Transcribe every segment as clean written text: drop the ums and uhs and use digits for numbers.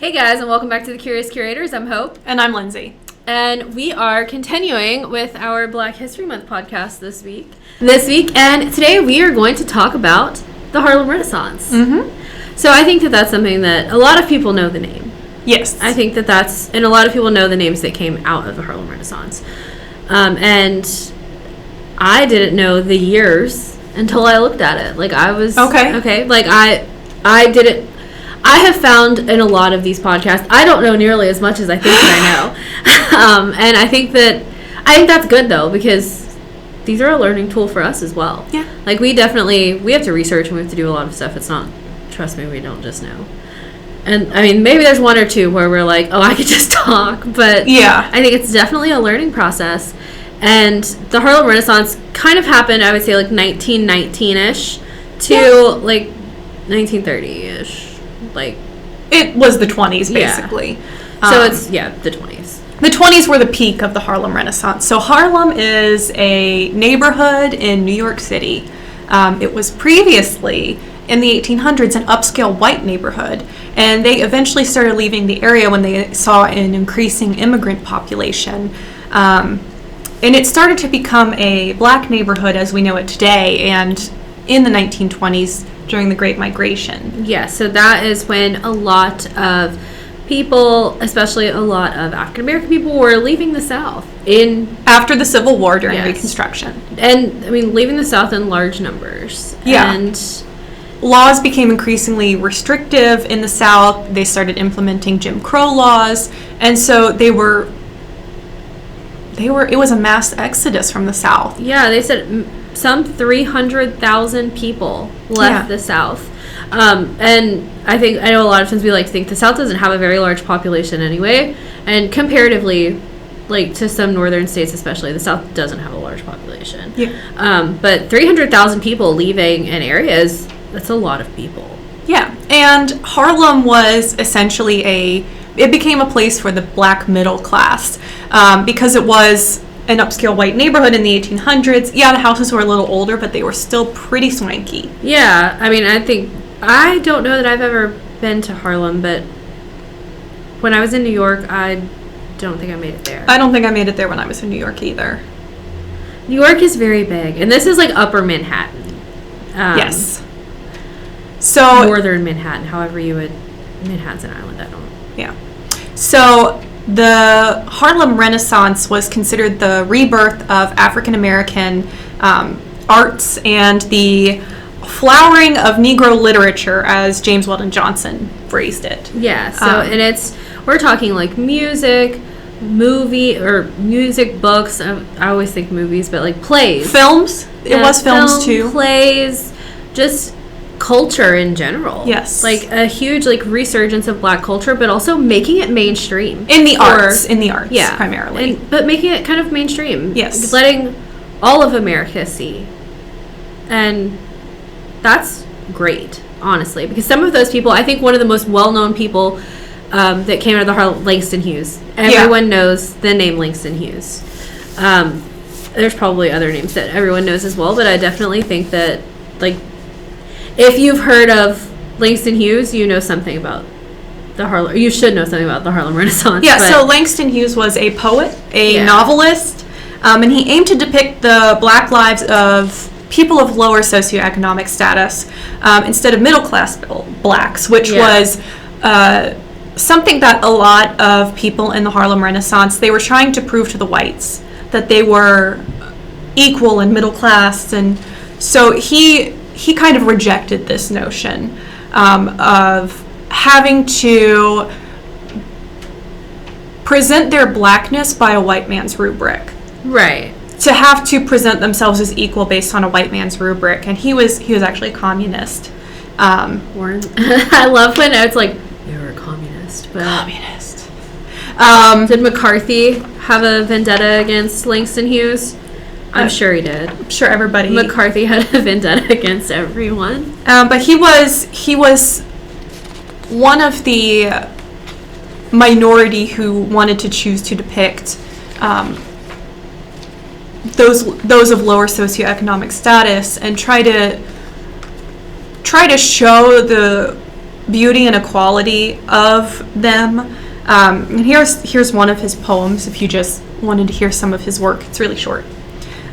Hey guys, and welcome back to the Curious Curators. I'm Hope. And I'm Lindsay. And we are continuing with our Black History Month podcast this week. And today we are going to talk about the Harlem Renaissance. Mm-hmm. So I think that that's something that a lot of people know the name. Yes. I think that and a lot of people know the names that came out of the Harlem Renaissance. And I didn't know the years until I looked at it. Like, I was... Okay. Like, I didn't... I have found in a lot of these podcasts, I don't know nearly as much as I think that I know. And I think that's good, though, because these are a learning tool for us as well. Yeah. Like, we have to research and we have to do a lot of stuff. It's not, trust me, we don't just know. And, I mean, maybe there's one or two where we're like, oh, I could just talk. But yeah, I think it's definitely a learning process. And the Harlem Renaissance kind of happened, I would say, like, 1919-ish to, like, 1930-ish. Like, it was the 20s, basically. Yeah. So it's, the 20s. The 20s were the peak of the Harlem Renaissance. So Harlem is a neighborhood in New York City. It was previously, in the 1800s, an upscale white neighborhood. And they eventually started leaving the area when they saw an increasing immigrant population. And it started to become a black neighborhood as we know it today, and in the 1920s, during the Great Migration. Yeah, so that is when a lot of people, especially a lot of African American people, were leaving the South after the Civil War during Reconstruction. And I mean, leaving the South in large numbers. Yeah. And laws became increasingly restrictive in the South. They started implementing Jim Crow laws, and so it was a mass exodus from the South. Yeah, they said some 300,000 people left the South. And I know a lot of times we like to think the South doesn't have a very large population anyway. And comparatively, like to some northern states especially, the South doesn't have a large population. Yeah. But 300,000 people leaving an area that's a lot of people. Yeah. And Harlem was essentially it became a place for the black middle class because it was an upscale white neighborhood in the 1800s. Yeah, the houses were a little older, but they were still pretty swanky. Yeah, I mean, I don't know that I've ever been to Harlem, but when I was in New York, I don't think I made it there. I don't think I made it there when I was in New York either. New York is very big, and this is like Upper Manhattan. Yes. So Northern Manhattan, however Manhattan's an island, I don't know. Yeah. So the Harlem Renaissance was considered the rebirth of African American arts and the flowering of Negro literature, as James Weldon Johnson phrased it. Yeah. So and we're talking like music, books. I always think movies, but like plays, films. It was films too. Plays, just culture in general. Yes. Like a huge like resurgence of black culture, but also making it mainstream. In the arts, yeah, primarily. But making it kind of mainstream. Yes. Letting all of America see. And that's great, honestly, because some of those people, I think one of the most well-known people that came out of the Harlem, Langston Hughes. Everyone knows the name Langston Hughes. There's probably other names that everyone knows as well, but I definitely think that, like, if you've heard of Langston Hughes, you know something about you should know something about the Harlem Renaissance. Yeah, so Langston Hughes was a poet, a novelist, and he aimed to depict the black lives of people of lower socioeconomic status instead of middle-class blacks, which was something that a lot of people in the Harlem Renaissance, they were trying to prove to the whites that they were equal and middle class, and so he kind of rejected this notion of having to present their blackness by a white man's rubric. Right. To have to present themselves as equal based on a white man's rubric, and he was actually a communist. I love when it's like, you're a communist. But communist. Did McCarthy have a vendetta against Langston Hughes? I'm sure he did. I'm sure everybody. McCarthy had a vendetta against everyone. But he was one of the minority who wanted to choose to depict those of lower socioeconomic status and try to show the beauty and equality of them. And here's one of his poems, if you just wanted to hear some of his work. It's really short.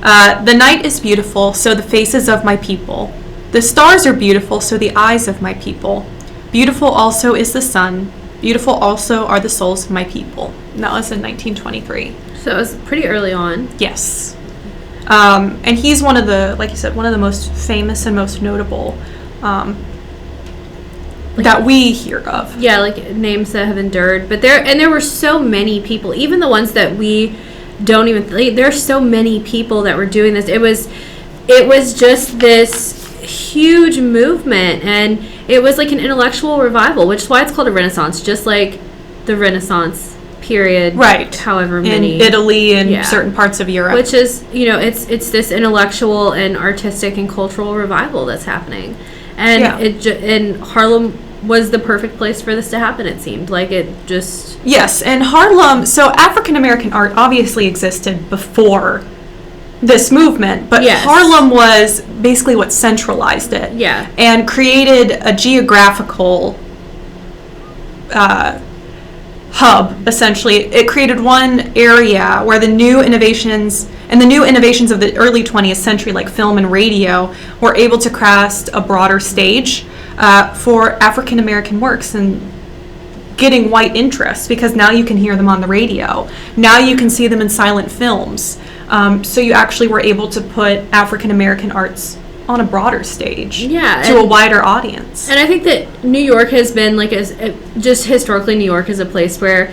The night is beautiful, so the faces of my people. The stars are beautiful, so the eyes of my people. Beautiful also is the sun. Beautiful also are the souls of my people. And that was in 1923. So it was pretty early on. Yes. And he's one of the, like you said, one of the most famous and most notable that we hear of. Yeah, like names that have endured. But there were so many people, even the ones that we don't even, like, there's so many people that were doing this. It was just this huge movement, and it was like an intellectual revival, which is why it's called a Renaissance, just like the Renaissance period, right? However many in Italy and certain parts of Europe, which is, it's this intellectual and artistic and cultural revival that's happening, and and Harlem was the perfect place for this to happen. It seemed like it just and Harlem. So African American art obviously existed before this movement, but Harlem was basically what centralized it, and created a geographical hub. Essentially, it created one area where the new innovations of the early 20th century, like film and radio, were able to cast a broader stage for African American works and getting white interest, because now you can hear them on the radio. Now you can see them in silent films. So you actually were able to put African American arts on a broader stage, to a wider audience. And I think that New York has been just historically, New York is a place where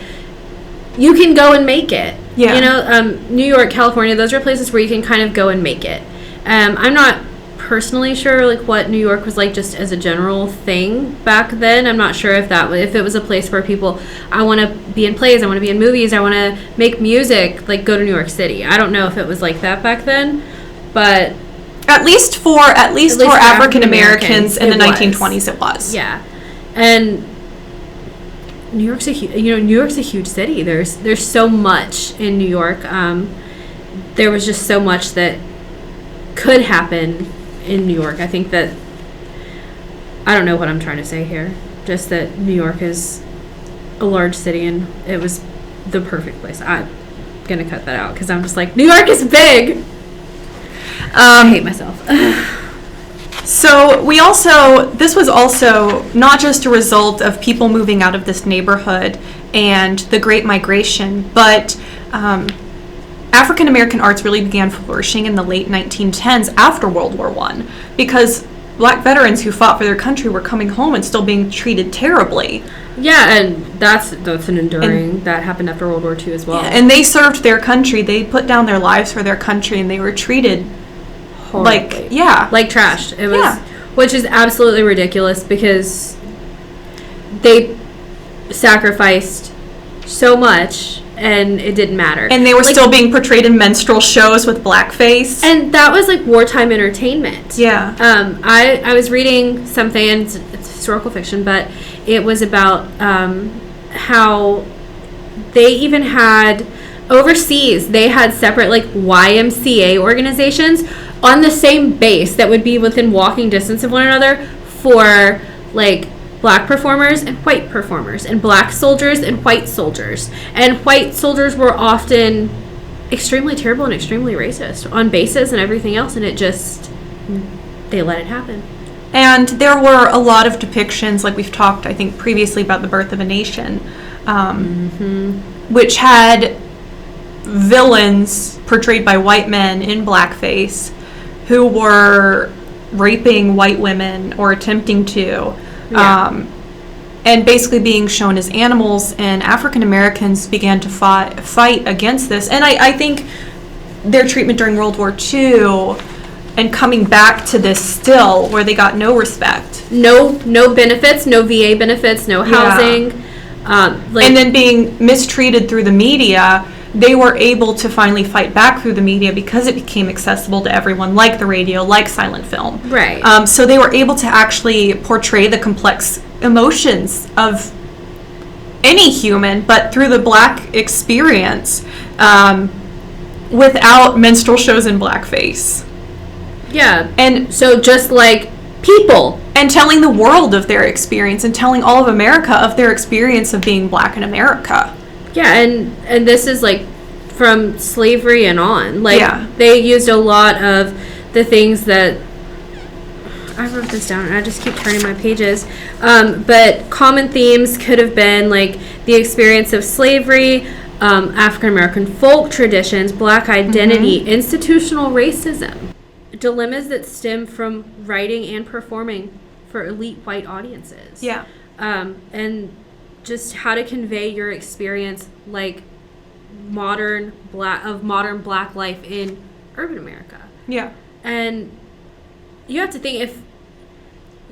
you can go and make it. New York, California, those are places where you can kind of go and make it. I'm not personally sure like what New York was like just as a general thing back then. I'm not sure if it was a place where people, I want to be in plays, I want to be in movies, I want to make music, like go to New York City. I don't know if it was like that back then, but at least for African Americans in the 1920s it was. Yeah. And New York's a huge city. There's so much in New York. There was just so much that could happen in New York. I think that, I don't know what I'm trying to say here, just that New York is a large city and it was the perfect place. I'm gonna cut that out because I'm just like, New York is big. I hate myself. So this was also not just a result of people moving out of this neighborhood and the Great Migration, but African American arts really began flourishing in the late 1910s after World War I, because Black veterans who fought for their country were coming home and still being treated terribly. Yeah, and that's an enduring, that happened after World War II as well. Yeah, and they served their country. They put down their lives for their country, and they were treated horribly. Like trash. It was, which is absolutely ridiculous because they sacrificed so much and it didn't matter. And they were still being portrayed in minstrel shows with blackface. And that was like wartime entertainment. Yeah. I was reading something, and it's historical fiction, but it was about how they even had overseas, they had separate like YMCA organizations on the same base that would be within walking distance of one another for like Black performers and white performers, and Black soldiers and white soldiers. And white soldiers were often extremely terrible and extremely racist on bases and everything else, and they let it happen. And there were a lot of depictions, like we've talked, I think, previously about The Birth of a Nation, which had villains portrayed by white men in blackface who were raping white women or attempting to. And basically being shown as animals, and African Americans began to fight against this. And I think their treatment during World War II and coming back to this still, where they got no respect. No benefits, no VA benefits, no housing. And then being mistreated through the media, they were able to finally fight back through the media because it became accessible to everyone, like the radio, like silent film. Right. So they were able to actually portray the complex emotions of any human, but through the Black experience, without minstrel shows in blackface. Yeah. And so just like people. And telling the world of their experience and telling all of America of their experience of being black in America. Yeah, and this is like from slavery and on. Like, Yeah. they used a lot of the things that I wrote this down and I just keep turning my pages. But common themes could have been like the experience of slavery, African American folk traditions, black identity, institutional racism, dilemmas that stem from writing and performing for elite white audiences. Yeah. And just how to convey your experience like modern black life in urban America. Yeah. And you have to think, if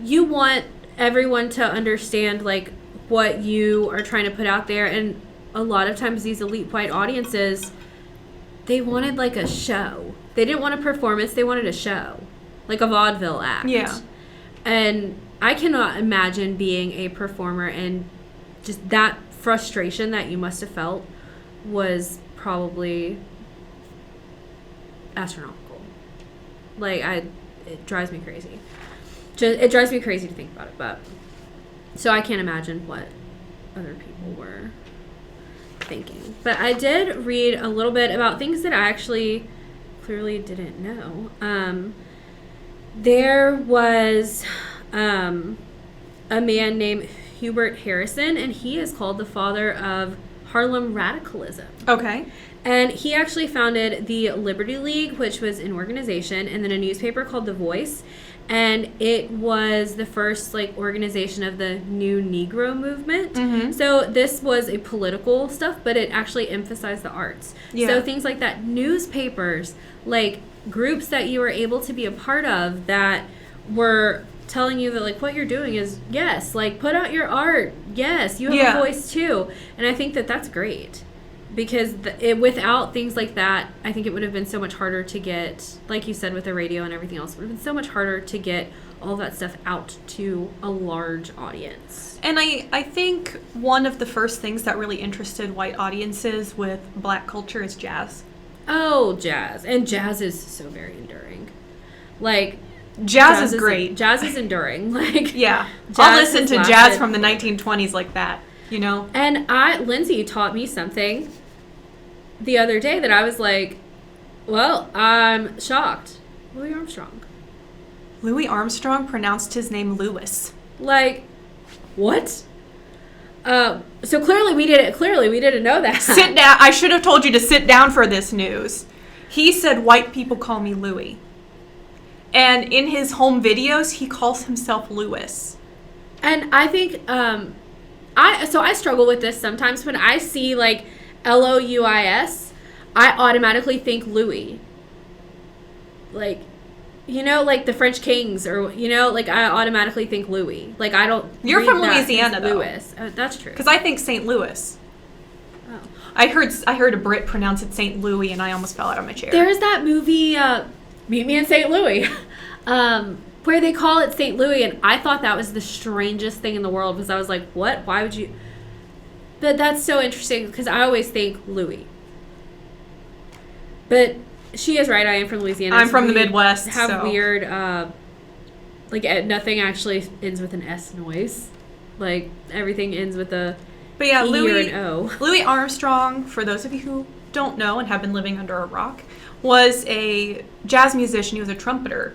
you want everyone to understand like what you are trying to put out there, and a lot of times these elite white audiences, they wanted like a show. They didn't want a performance, they wanted a show. Like a vaudeville act. Yeah. And I cannot imagine being a performer, and just that frustration that you must have felt was probably astronomical. Like, it drives me crazy. It drives me crazy to think about it, but so I can't imagine what other people were thinking. But I did read a little bit about things that I actually clearly didn't know. There was a man named Hubert Harrison, and he is called the father of Harlem Radicalism. Okay. And he actually founded the Liberty League, which was an organization, and then a newspaper called The Voice. And it was the first like organization of the new Negro movement. Mm-hmm. So this was a political stuff, but it actually emphasized the arts. Yeah. So things like that, newspapers, like groups that you were able to be a part of that were telling you that like what you're doing is, yes, like put out your art. Yes, you have a voice too. And I think that that's great. Because without things like that, I think it would have been so much harder to get, like you said, with the radio and everything else, it would have been so much harder to get all that stuff out to a large audience. And I think one of the first things that really interested white audiences with black culture is jazz. Oh, jazz. And jazz is so very enduring. Like, jazz is great. Jazz is enduring. Like, yeah. I'll listen to jazz from the 1920s like that, you know? And Lindsay taught me something the other day that I was like, well, I'm shocked. Louis Armstrong. Louis Armstrong pronounced his name Louis. Like, what? So clearly we didn't know that. Sit down. I should have told you to sit down for this news. He said, white people call me Louis. And in his home videos, he calls himself Louis. And I think, I struggle with this sometimes when I see like Louis, I automatically think Louis. Like, you know, like the French kings, or, you know, like I automatically think Louis. Like I don't. You're from Louisiana, though. Louis. Oh, that's true. Because I think St. Louis. Oh. I heard a Brit pronounce it St. Louis, and I almost fell out of my chair. There's that movie, Meet Me in St. Louis, where they call it St. Louis, and I thought that was the strangest thing in the world, because I was like, what? Why would you? But that's so interesting, because I always think Louis. But she is right. I am from Louisiana. I'm from the Midwest. Have weird, like nothing actually ends with an S noise. Like everything ends with a but yeah, E Louis, or an O. Louis Armstrong, for those of you who don't know and have been living under a rock, was a jazz musician. He was a trumpeter.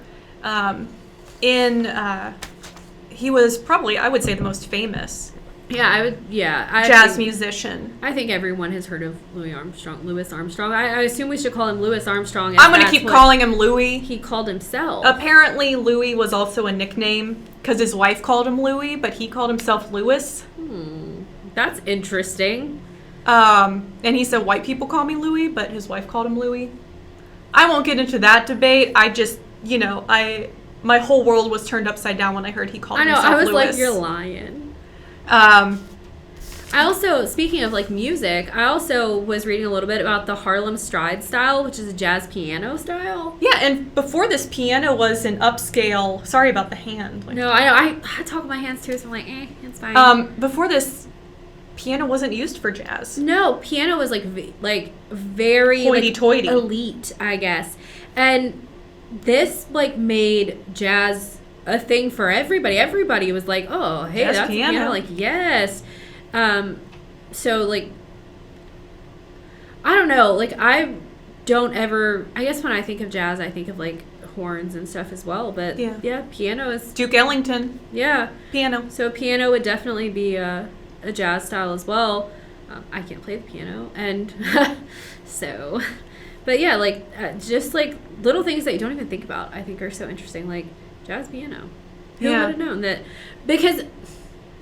He was probably, I would say, the most famous. Jazz musician. I think everyone has heard of Louis Armstrong. I assume we should call him Louis Armstrong. I'm going to keep calling him Louis. He called himself. Apparently, Louis was also a nickname because his wife called him Louis, but he called himself Louis. That's interesting. And he said, white people call me Louis, but his wife called him Louis. I won't get into that debate. I just, my whole world was turned upside down when I heard he called himself Louis. I was like, you're lying. I also, speaking of like music, I also was reading a little bit about the Harlem Stride style, which is a jazz piano style. Yeah, and before this, piano was an upscale. Sorry about the hand. No, I know. I talk with my hands too, so I'm like, it's fine. Before this, piano wasn't used for jazz. No, piano was like very hoity-toity, elite, I guess, and this like made jazz a thing for everybody. Everybody was like, oh, hey, Jazz that's piano. piano. Like, yes. So, like, I don't know. Like, I guess when I think of jazz, I think of, like, horns and stuff as well. But, yeah piano is... Duke Ellington. Yeah. Piano. So, piano would definitely be a jazz style as well. I can't play the piano. And so... But, yeah, like, just, like, little things that you don't even think about, I think are so interesting. Like, jazz piano. Who would have known that? Because...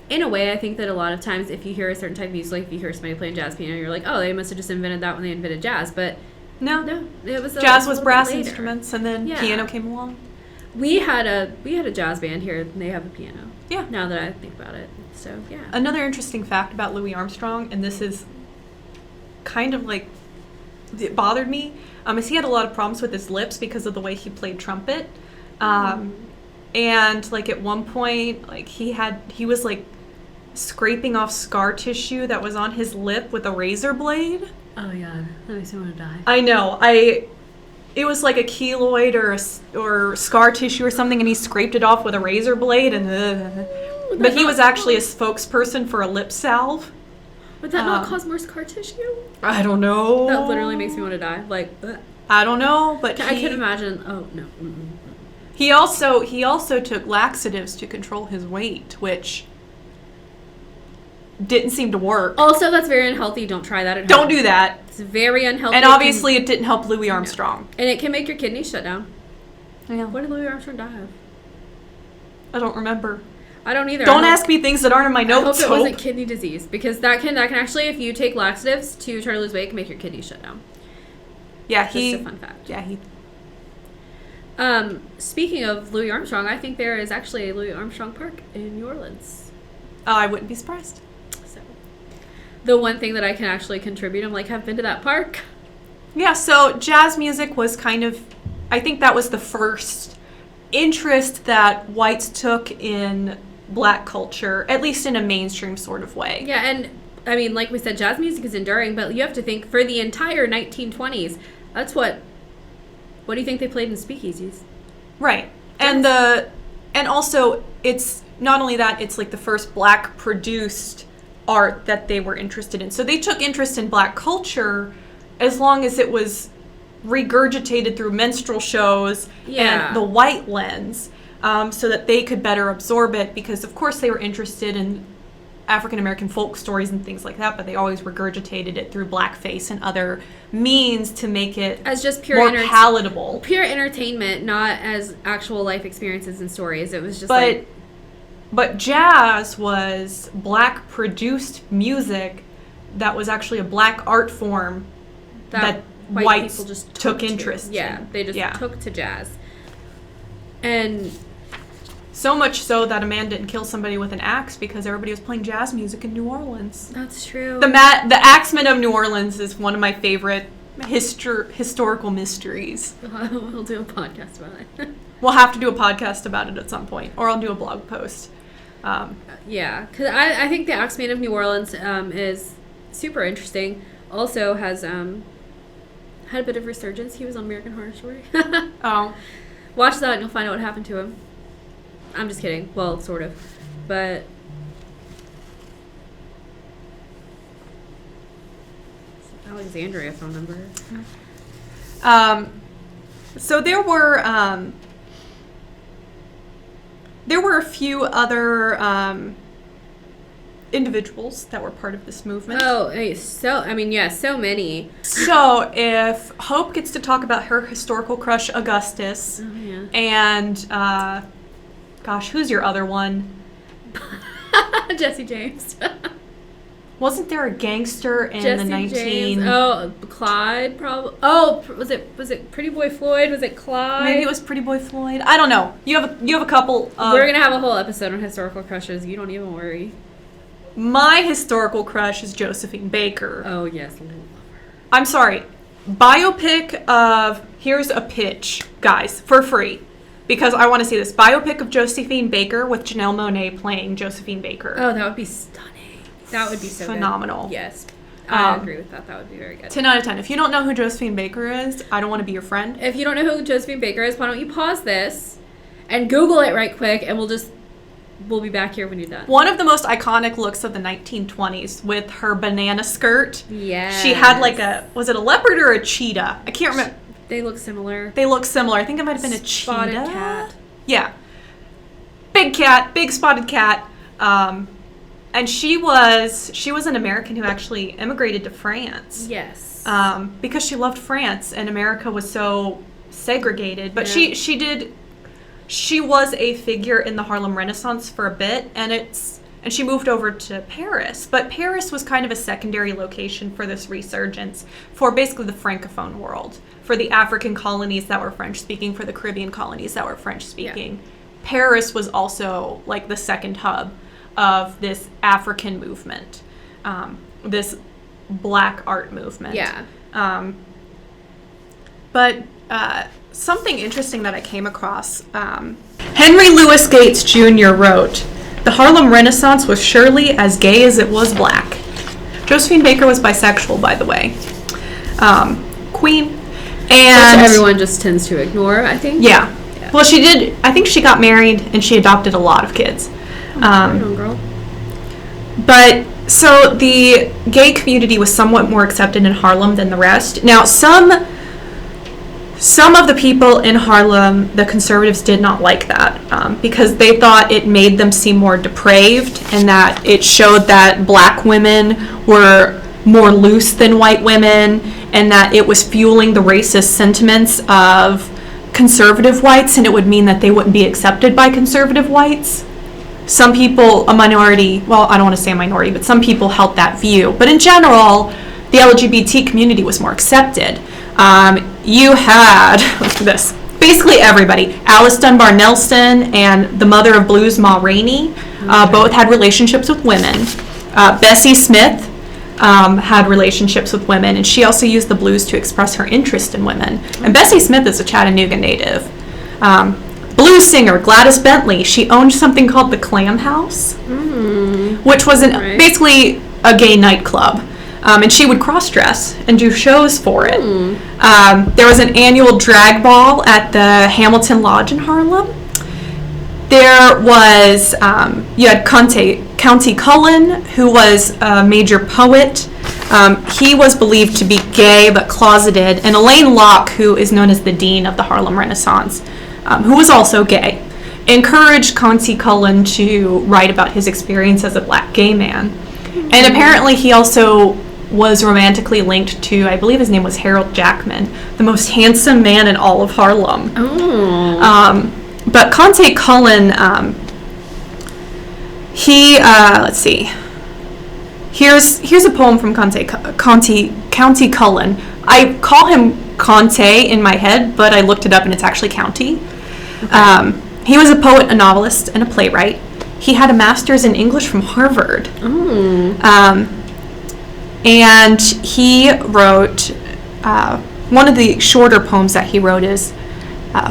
In a way, I think that a lot of times if you hear a certain type of music, like if you hear somebody playing jazz piano, you're like, oh, they must have just invented that when they invented jazz. But no, it was jazz was brass instruments, and then piano came along. We had a jazz band here, and they have a piano. Yeah. Now that I think about it, so yeah. Another interesting fact about Louis Armstrong, and this is kind of like it bothered me, is he had a lot of problems with his lips because of the way he played trumpet, and like at one point, like he was like scraping off scar tissue that was on his lip with a razor blade. Oh yeah, that makes me want to die. I know. It was like a keloid or scar tissue or something, and he scraped it off with a razor blade. But he was actually a spokesperson for a lip salve. Would that not cause more scar tissue? I don't know. That literally makes me want to die. Like, I don't know, but I can imagine. Oh no. He also took laxatives to control his weight, which didn't seem to work. Also, that's very unhealthy. Don't try that at home. Don't do that. It's very unhealthy. And obviously, it didn't help Louis Armstrong. And it can make your kidneys shut down. Yeah. What did Louis Armstrong die of? I don't remember. I don't either. Don't ask me things that aren't in my notes. I hope it wasn't kidney disease, because that can actually, if you take laxatives to try to lose weight, it can make your kidneys shut down. Yeah, Just a fun fact. Yeah, Speaking of Louis Armstrong, I think there is actually a Louis Armstrong Park in New Orleans. Oh, I wouldn't be surprised. So, the one thing that I can actually contribute, I'm like, I've been to that park. Yeah, so jazz music was kind of, I think that was the first interest that whites took in black culture, at least in a mainstream sort of way. Yeah, and I mean, like we said, jazz music is enduring, but you have to think for the entire 1920s, that's what do you think they played in speakeasies? Right. And also it's not only that, it's like the first black produced art that they were interested in. So they took interest in black culture as long as it was regurgitated through minstrel shows and the white lens, so that they could better absorb it, because of course they were interested in African American folk stories and things like that, but they always regurgitated it through blackface and other means to make it as just pure more palatable. Pure entertainment, not as actual life experiences and stories. It was just But jazz was black produced music that was actually a black art form that whites people just took interest in. Yeah, they just took to jazz. And so much so that a man didn't kill somebody with an axe because everybody was playing jazz music in New Orleans. That's true. The Axemen of New Orleans is one of my favorite historical mysteries. We'll do a podcast about it. We'll have to do a podcast about it at some point, or I'll do a blog post. Yeah, because I think the Axeman of New Orleans is super interesting. Also has had a bit of resurgence. He was on American Horror Story. Oh. Watch that and you'll find out what happened to him. I'm just kidding. Well, sort of. But Alexandria phone number. So there were a few other individuals that were part of this movement. Oh, so many. So if Hope gets to talk about her historical crush Augustus, and gosh, who's your other one? Jesse James. Wasn't there a gangster in Jesse the 19? James. Oh, Clyde probably. Oh, was it Pretty Boy Floyd? Was it Clyde? Maybe it was Pretty Boy Floyd. I don't know. You have a couple. We're gonna have a whole episode on historical crushes. You don't even worry. My historical crush is Josephine Baker. Oh yes. I'm sorry. Biopic of, here's a pitch, guys, for free, because I want to see this. Biopic of Josephine Baker with Janelle Monáe playing Josephine Baker. Oh, that would be stunning. That would be so phenomenal. Good. Yes. I agree with that. That would be very good. 10 out of 10. If you don't know who Josephine Baker is, I don't want to be your friend. If you don't know who Josephine Baker is, why don't you pause this and Google it right quick, and we'll be back here when you're done. One of the most iconic looks of the 1920s with her banana skirt. Yeah. She had like was it a leopard or a cheetah? I can't remember. They look similar. I think it might have been a Spotted cheetah. cat. Yeah. Big cat, big spotted cat. And she was an American who actually immigrated to France. Yes. Because she loved France and America was so segregated. But she was a figure in the Harlem Renaissance for a bit, and she moved over to Paris. But Paris was kind of a secondary location for this resurgence for basically the Francophone world, for the African colonies that were French-speaking, for the Caribbean colonies that were French-speaking. Yeah. Paris was also like the second hub of this African movement, this black art movement. Yeah. But something interesting that I came across, Henry Louis Gates Jr. wrote, "The Harlem Renaissance was surely as gay as it was black." Josephine Baker was bisexual, by the way. Queen. And which everyone just tends to ignore, I think. Yeah. Well, she did. I think she got married and she adopted a lot of kids. Girl. But so the gay community was somewhat more accepted in Harlem than the rest. Now, some of the people in Harlem, the conservatives, did not like that because they thought it made them seem more depraved and that it showed that black women were more loose than white women and that it was fueling the racist sentiments of conservative whites, and it would mean that they wouldn't be accepted by conservative whites. Some people, a minority, well, I don't want to say a minority, but some people held that view. But in general, the LGBT community was more accepted. You had this, basically everybody. Alice Dunbar Nelson and the mother of blues, Ma Rainey, both had relationships with women. Bessie Smith had relationships with women, and she also used the blues to express her interest in women. And Bessie Smith is a Chattanooga native. Blues singer Gladys Bentley, she owned something called the Clam House, which was basically a gay nightclub. And she would cross-dress and do shows for it. There was an annual drag ball at the Hamilton Lodge in Harlem. There was, you had County Cullen, who was a major poet. He was believed to be gay but closeted. And Elaine Locke, who is known as the dean of the Harlem Renaissance, who was also gay, encouraged County Cullen to write about his experience as a black gay man. And apparently he also was romantically linked to, I believe his name was Harold Jackman, the most handsome man in all of Harlem. But Conte Cullen, let's see. Here's a poem from County Cullen. I call him Conte in my head, but I looked it up and it's actually County. Okay. He was a poet, a novelist, and a playwright. He had a master's in English from Harvard. And he wrote, one of the shorter poems that he wrote is,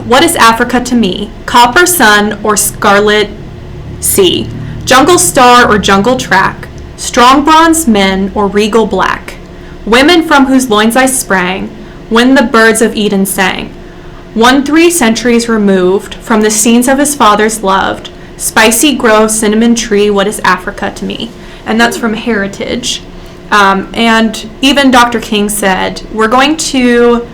"What is Africa to me? Copper sun or scarlet sea? Jungle star or jungle track? Strong bronze men or regal black? Women from whose loins I sprang when the birds of Eden sang. 3 centuries removed from the scenes of his fathers loved. Spicy grove, cinnamon tree, what is Africa to me?" And that's from Heritage. And even Dr. King said, "We're going to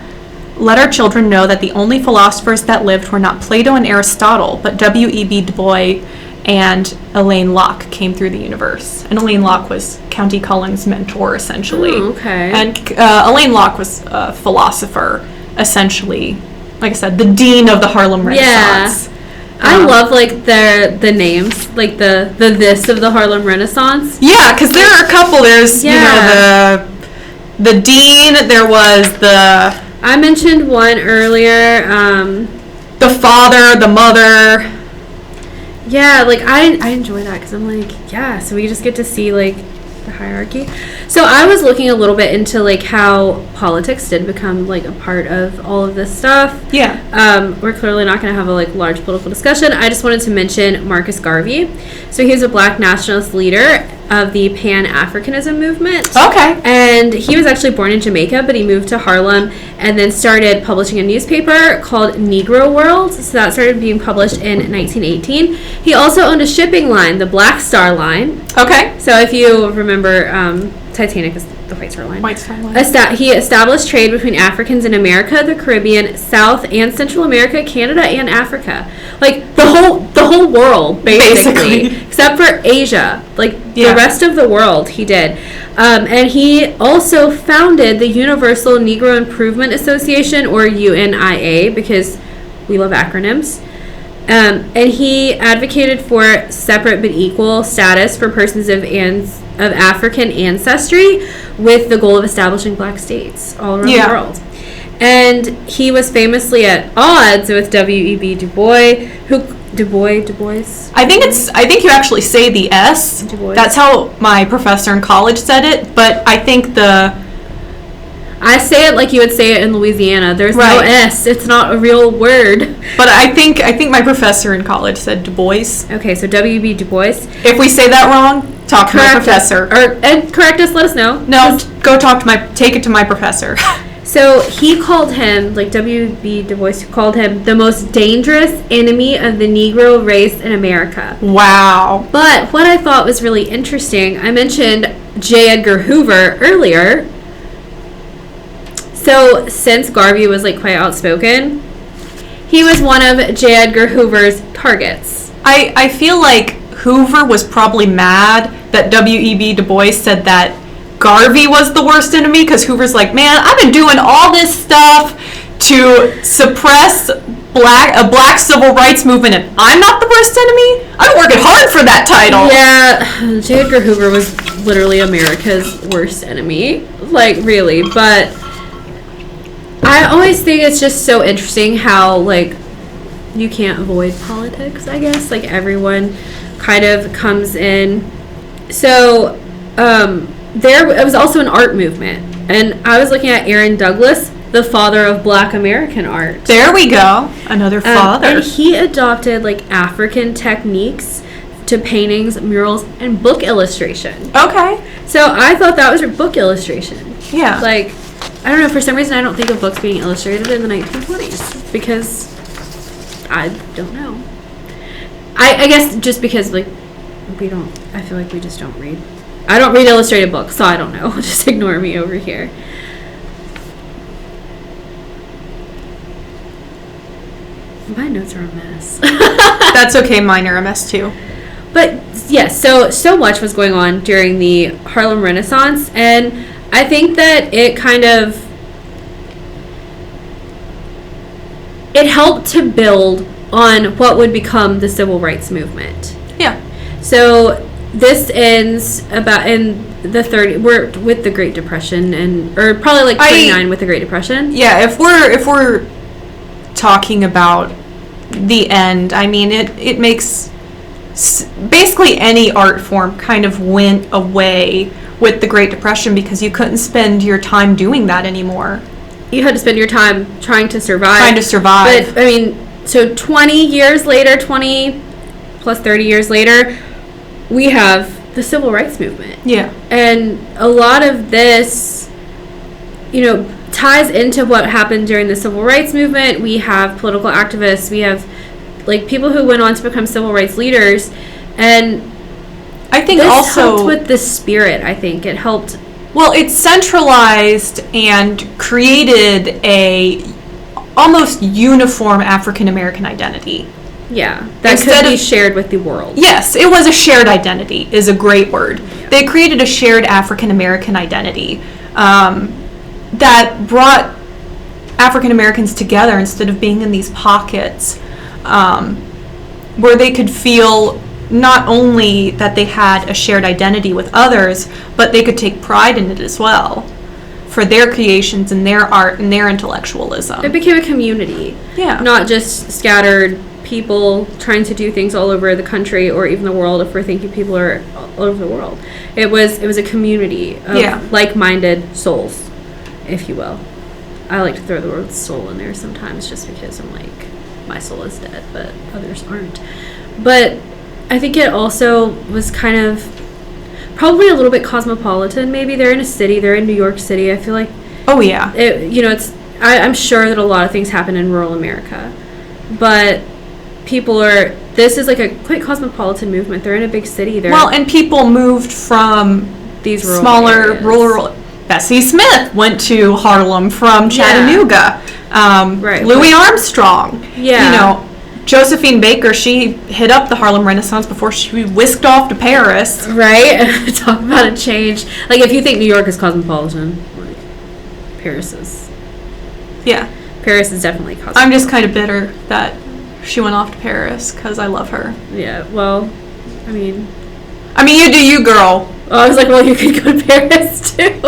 let our children know that the only philosophers that lived were not Plato and Aristotle, but W.E.B. Du Bois and Elaine Locke came through the universe." And Elaine Locke was County Cullen's mentor, essentially. Okay. And Elaine Locke was a philosopher, essentially. Like I said, the dean of the Harlem Renaissance. Yeah. I love, like, the names, like, the this of the Harlem Renaissance. Yeah, because there are a couple. There's, you know, the dean, there was the... I mentioned one earlier. The father, the mother. Yeah, like, I enjoy that because I'm like, yeah, so we just get to see, like, the hierarchy. So I was looking a little bit into, like, how politics did become, like, a part of all of this stuff. Yeah. We're clearly not going to have a, like, large political discussion. I just wanted to mention Marcus Garvey. So he was a black nationalist leader of the Pan-Africanism movement. Okay. And he was actually born in Jamaica, but he moved to Harlem and then started publishing a newspaper called Negro World. So that started being published in 1918. He also owned a shipping line, the Black Star Line. Okay. So if you remember, Titanic is the White Star Line. White Star Line. He established trade between Africans in America, the Caribbean, South and Central America, Canada, and Africa. Like the whole world, basically. Except for Asia. Like the rest of the world, he did. And he also founded the Universal Negro Improvement Association, or UNIA, because we love acronyms. And he advocated for separate but equal status for persons of African ancestry, with the goal of establishing black states all around the world. And he was famously at odds with W.E.B. Du Bois. Du Bois? I think you actually say the S. Du Bois. That's how my professor in college said it, but I think I say it like you would say it in Louisiana. There's no S. It's not a real word. But I think my professor in college said Du Bois. Okay, so W.B. Du Bois. If we say that wrong, talk to my professor. And correct us, let us know. No, go take it to my professor. So he called him, like W.B. Du Bois called him, the most dangerous enemy of the Negro race in America. Wow. But what I thought was really interesting, I mentioned J. Edgar Hoover earlier. So since Garvey was like quite outspoken, he was one of J. Edgar Hoover's targets. I feel like Hoover was probably mad that W.E.B. Du Bois said that Garvey was the worst enemy, because Hoover's like, man, I've been doing all this stuff to suppress a black civil rights movement, and I'm not the worst enemy? I've been working hard for that title. Yeah, J. Edgar Hoover was literally America's worst enemy. Like, really. But I always think it's just so interesting how, like, you can't avoid politics, I guess. Like, everyone kind of comes in. So, it was also an art movement. And I was looking at Aaron Douglas, the father of Black American art. There we go. Another father. And he adopted, like, African techniques to paintings, murals, and book illustration. Okay. So I thought that was book illustration. Yeah. Like, I don't know, for some reason I don't think of books being illustrated in the 1920s, because I don't know. I guess just because, like, I feel like we just don't read. I don't read illustrated books, so I don't know. Just ignore me over here. My notes are a mess. That's okay, mine are a mess too. But yes, so much was going on during the Harlem Renaissance, and I think that it helped to build on what would become the civil rights movement. Yeah. So this ends about in the 30s. We're with the Great Depression, or probably like 29 with the Great Depression. Yeah, if we're talking about the end, I mean, it makes basically any art form kind of went away with the Great Depression, because you couldn't spend your time doing that anymore. You had to spend your time trying to survive. But, I mean, so 20 years later, 20 plus 30 years later, we have the Civil Rights Movement. Yeah. And a lot of this, ties into what happened during the Civil Rights Movement. We have political activists. We have, like, people who went on to become civil rights leaders. And I think this also helped with the spirit, I think. It helped. Well, it centralized and created a almost uniform African American identity. Yeah, that could be shared with the world. Yes, it was a shared identity, is a great word. Yeah. They created a shared African American identity that brought African Americans together instead of being in these pockets where they could feel not only that they had a shared identity with others, but they could take pride in it as well for their creations and their art and their intellectualism. It became a community. Yeah. Not just scattered people trying to do things all over the country or even the world, if we're thinking people are all over the world. It was a community of like-minded souls, if you will. I like to throw the word soul in there sometimes just because I'm like, my soul is dead, but others aren't. But I think it also was kind of probably a little bit cosmopolitan. Maybe they're in a city. They're in New York City. I feel like. Oh yeah. I'm sure that a lot of things happen in rural America, but this is like a quite cosmopolitan movement. They're in a big city. And people moved from these rural. Bessie Smith went to Harlem from Chattanooga. Right. Louis Armstrong. Yeah. Josephine Baker, she hit up the Harlem Renaissance before she whisked off to Paris. Right? Talk about a change. Like, if you think New York is cosmopolitan, like, Paris is. Yeah. Paris is definitely cosmopolitan. I'm just kind of bitter that she went off to Paris because I love her. Yeah, well, I mean, you do you, girl. Oh, I was like, well, you could go to Paris, too.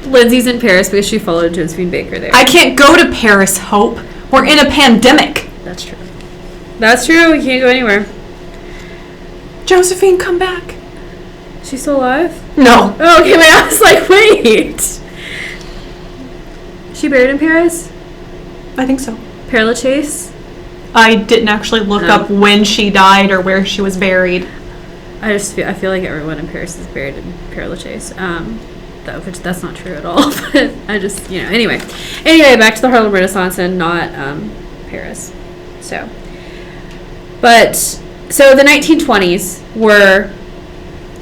Lindsay's in Paris because she followed Josephine Baker there. I can't go to Paris, Hope. We're in a pandemic. That's true. That's true. You can't go anywhere. Josephine, come back. She's still alive? No. Oh, okay, I was like, wait. Is she buried in Paris? I think so. Père Lachaise? I didn't actually look up when she died or where she was buried. I feel like everyone in Paris is buried in Père Lachaise. Which that's not true at all. But I just, anyway, back to the Harlem Renaissance and not Paris. So the 1920s were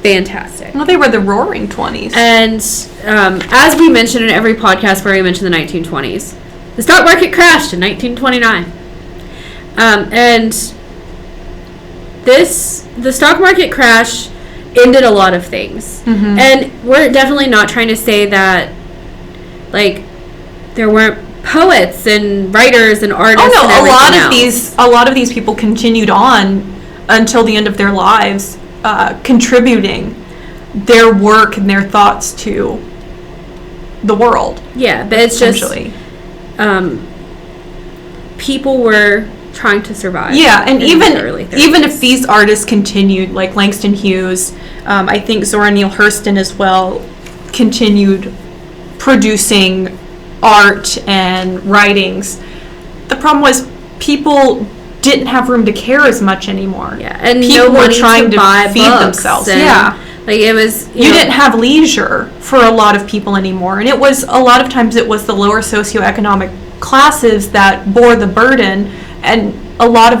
fantastic. Well, they were the Roaring Twenties. And as we mentioned in every podcast where we mention the 1920s, the stock market crashed in 1929. And the stock market crash ended a lot of things. Mm-hmm. And we're definitely not trying to say that, like, there weren't poets and writers and artists. Oh no, and a lot of these people continued on until the end of their lives, contributing their work and their thoughts to the world. Yeah, but it's just people were trying to survive. Yeah, and even if these artists continued, like Langston Hughes, I think Zora Neale Hurston as well, continued producing art and writings. The problem was people didn't have room to care as much anymore. Yeah, and people were trying to buy feed themselves. Yeah. Like it was, you didn't have leisure for a lot of people anymore, and a lot of times it was the lower socioeconomic classes that bore the burden, and a lot of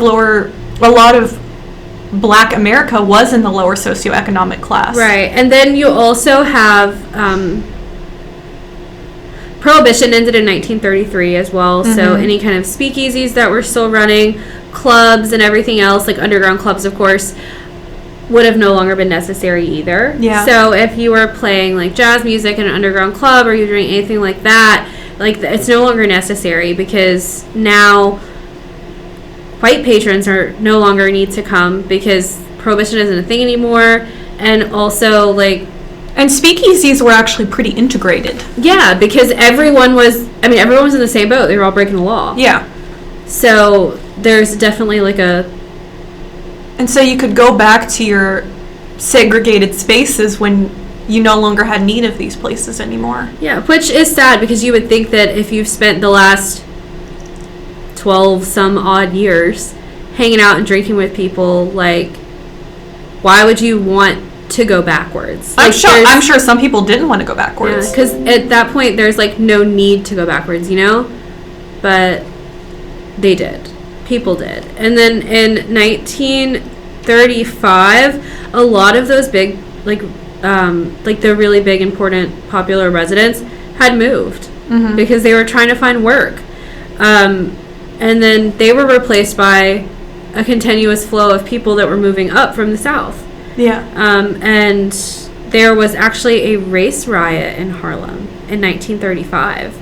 Black America was in the lower socioeconomic class. Right, and then you also have Prohibition ended in 1933 as well, mm-hmm. So any kind of speakeasies that were still running, clubs and everything else, like underground clubs, of course, would have no longer been necessary either. Yeah. So if you were playing like jazz music in an underground club or you're doing anything like that, like it's no longer necessary because now white patrons are no longer need to come because Prohibition isn't a thing anymore, and also like. And speakeasies were actually pretty integrated. Yeah, because everyone was in the same boat. They were all breaking the law. Yeah. So there's definitely like a. And so you could go back to your segregated spaces when you no longer had need of these places anymore. Yeah, which is sad because you would think that if you've spent the last 12 some odd years hanging out and drinking with people, like, why would you want to go backwards? Like, I'm sure some people didn't want to go backwards. Yeah, because at that point there's like no need to go backwards, but they did. People did. And then in 1935, a lot of those big, like the really big, important, popular residents had moved mm-hmm. because they were trying to find work. And then they were replaced by a continuous flow of people that were moving up from the South. Yeah. And there was actually a race riot in Harlem in 1935.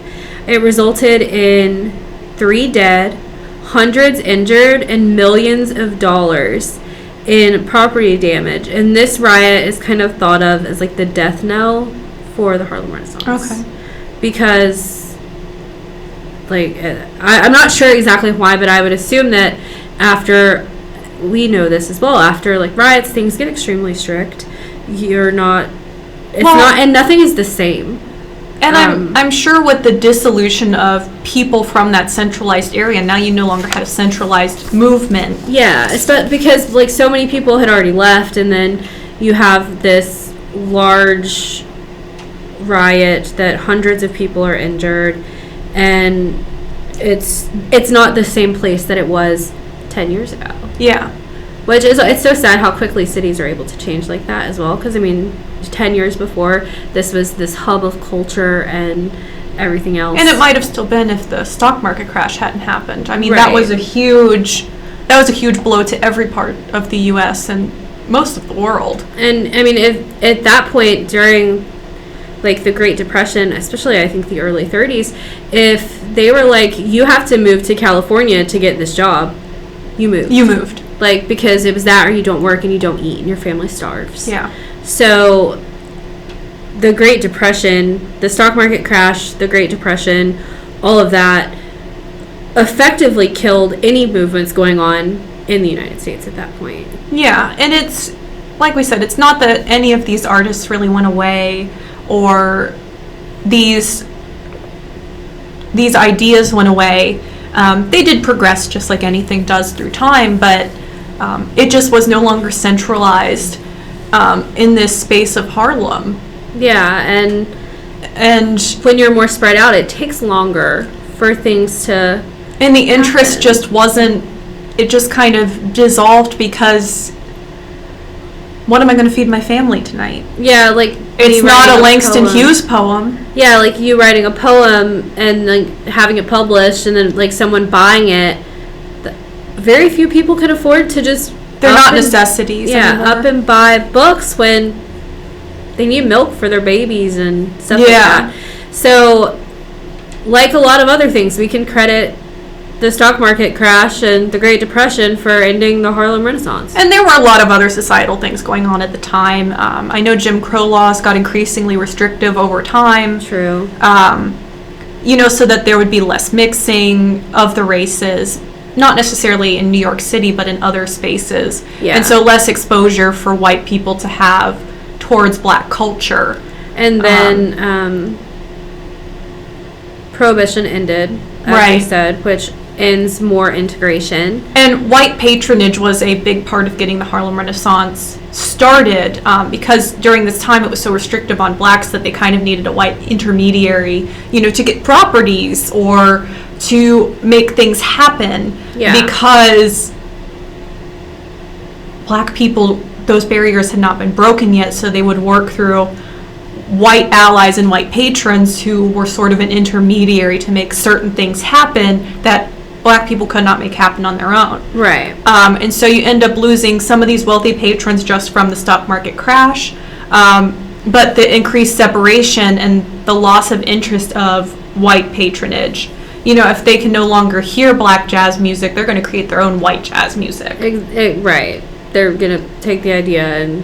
It resulted in 3 dead, hundreds injured, and millions of dollars in property damage. And this riot is kind of thought of as like the death knell for the Harlem Renaissance. Okay. Because, like, I'm not sure exactly why, but I would assume that after, we know this as well, after like riots, things get extremely strict. And nothing is the same. And I'm sure with the dissolution of people from that centralized area, now you no longer have a centralized movement. Yeah, because like so many people had already left, and then you have this large riot that hundreds of people are injured, and it's not the same place that it was 10 years ago. Yeah. Which is, it's so sad how quickly cities are able to change like that as well, because I mean 10 years before, this was this hub of culture and everything else. And it might have still been if the stock market crash hadn't happened. I mean, Right. that was a huge blow to every part of the U.S. and most of the world. And I mean, if at that point during like the Great Depression, especially I think the early 30s, if they were like, you have to move to California to get this job, you moved. Like, because it was that or you don't work and you don't eat and your family starves. Yeah. So the Great Depression, the stock market crash, the Great Depression, all of that effectively killed any movements going on in the United States at that point. Yeah, and it's, like we said, it's not that any of these artists really went away or these ideas went away. They did progress just like anything does through time, but it just was no longer centralized in this space of Harlem. Yeah, and when you're more spread out, it takes longer for things to and the interest happen. just wasn't, it just kind of dissolved because what am I going to feed my family tonight? Yeah, like It's not a Langston Hughes poem. Yeah, like you writing a poem and like having it published and then like someone buying it. Very few people can afford to just They're not necessities anymore. Up and buy books when they need milk for their babies and stuff like that. So, like a lot of other things, we can credit the stock market crash and the Great Depression for ending the Harlem Renaissance. And there were a lot of other societal things going on at the time. I know Jim Crow laws got increasingly restrictive over time. True. So that there would be less mixing of the races, not necessarily in New York City, but in other spaces. Yeah. And so less exposure for white people to have towards black culture. And then Prohibition ended, as you said, which ends more integration. And white patronage was a big part of getting the Harlem Renaissance started, because during this time it was so restrictive on blacks that they kind of needed a white intermediary, to get properties or to make things happen. Yeah. Because black people, those barriers had not been broken yet, so they would work through white allies and white patrons who were sort of an intermediary to make certain things happen that black people could not make happen on their own. Right. And so you end up losing some of these wealthy patrons just from the stock market crash, but the increased separation and the loss of interest of white patronage. If they can no longer hear black jazz music, they're going to create their own white jazz music. Right. They're going to take the idea and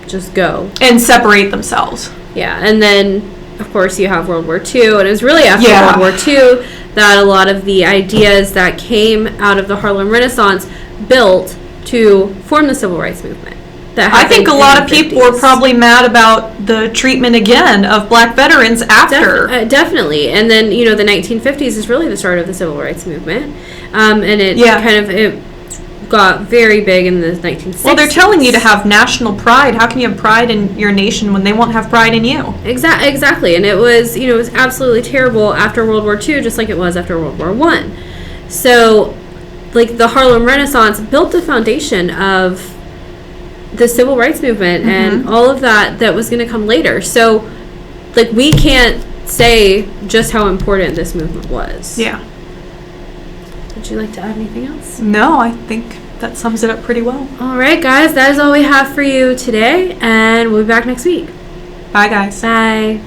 just go. And separate themselves. Yeah, and then, of course, you have World War II, and it was really after World War II that a lot of the ideas that came out of the Harlem Renaissance built to form the Civil Rights Movement. I think a lot of people were probably mad about the treatment again of black veterans after. Definitely. And then, the 1950s is really the start of the Civil Rights Movement. And it it got very big in the 1960s. Well, they're telling you to have national pride. How can you have pride in your nation when they won't have pride in you? Exactly. And it was, it was absolutely terrible after World War II, just like it was after World War I. So, like, the Harlem Renaissance built the foundation of the Civil Rights Movement and all of that was going to come later. So, like, we can't say just how important this movement was. Yeah. Would you like to add anything else? No, I think that sums it up pretty well. All right, guys, that is all we have for you today, and we'll be back next week. Bye, guys. Bye.